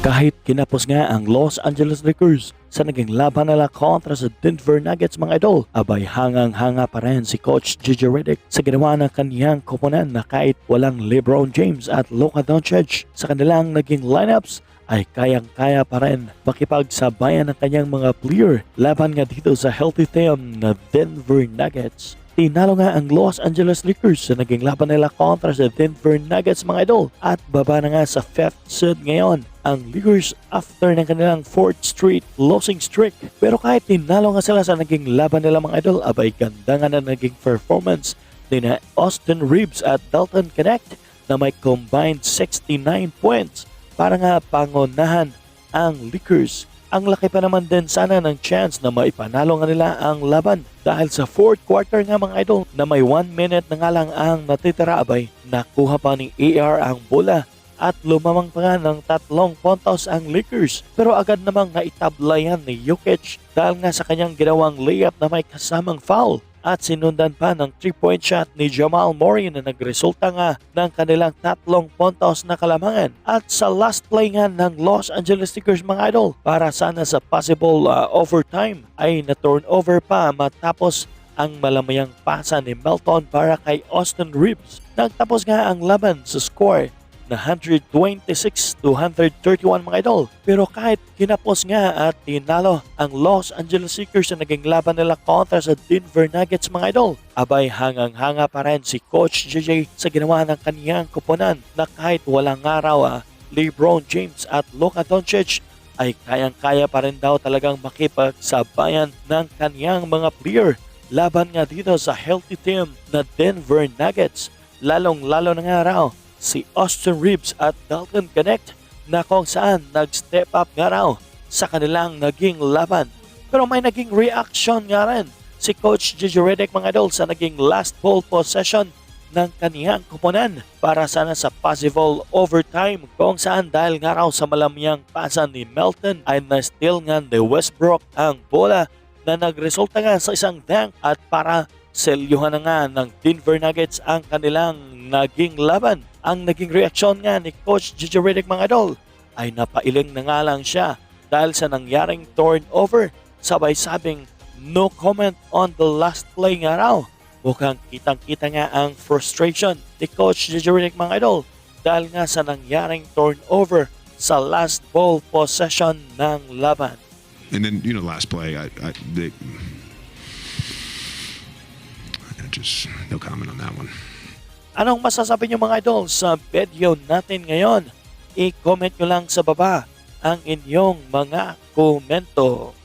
Kahit kinapos nga ang Los Angeles Lakers sa naging laban nila kontra sa Denver Nuggets mga idol, abay hangang-hanga pa rin si Coach J.J. Redick sa ginawa ng kaniyang koponan na kahit walang LeBron James at Luka Doncic sa kanilang naging lineups ay kayang-kaya pa rin makipagsabayan ng kanyang mga player laban nga dito sa healthy team na Denver Nuggets. Tinalo nga ang Los Angeles Lakers sa naging laban nila kontra sa Denver Nuggets mga idol at baba na nga sa 5th seed ngayon ang Lakers after ng kanilang 4th straight losing streak. Pero kahit tinalo nga sila sa naging laban nila mga idol, abay ganda nga na naging performance ni na Austin Reeves at Dalton Knecht na may combined 69 points para nga pangunahan ang Lakers. Ang laki pa naman din sana ng chance na maipanalo nga nila ang laban dahil sa 4th quarter nga mga idol na may 1 minute na nga lang ang natitira, abay nakuha pa ni AR ang bola at lumamang pa nga ng 3 puntos ang Lakers. Pero agad namang naitablayan ni Jokic dahil nga sa kanyang ginawang layup na may kasamang foul at sinundan pa ng 3-point shot ni Jamal Murray na nagresulta nga ng kanilang 3 puntos na kalamangan. At sa last play nga ng Los Angeles Lakers mga idol para sana sa possible overtime ay na-turnover pa matapos ang malamayang pasa ni Melton para kay Austin Reeves. Nagtapos nga ang laban sa score na 126-131 mga idol. Pero kahit kinapos nga at tinalo ang Los Angeles Lakers na naging laban nila kontra sa Denver Nuggets mga idol, abay hangang-hanga pa rin si Coach JJ sa ginawa ng kaniyang koponan na kahit walang araw LeBron James at Luka Doncic ay kayang-kaya pa rin daw talagang makipagsabayan ng kaniyang mga player laban nga dito sa healthy team na Denver Nuggets. Lalong-lalo na nga raw si Austin Reeves at Dalton Knecht na kung saan nag-step up nga raw sa kanilang naging laban. Pero may naging reaction nga rin si Coach J.J. Redick mga idol sa naging last ball possession ng kaniyang koponan para sana sa possible overtime kung saan dahil nga raw sa malamyang pasa ni Melton ay na-steal nga ni Westbrook ang bola na nagresulta nga sa isang dunk at para selyuhan na nga ng Denver Nuggets ang kanilang naging laban. Ang naging reaksyon nga ni Coach J.J. Redick mga idol ay napailing na nga lang siya dahil sa nangyaring turnover. Sabay sabing no comment on the last play nga raw. Mukhang kitang-kita nga ang frustration ni Coach J.J. Redick mga idol dahil nga sa nangyaring turnover sa last ball possession ng laban. And then, last play, just no comment on that one. Anong masasabi niyo mga idol sa video natin ngayon? I-comment nyo lang sa baba ang inyong mga komento.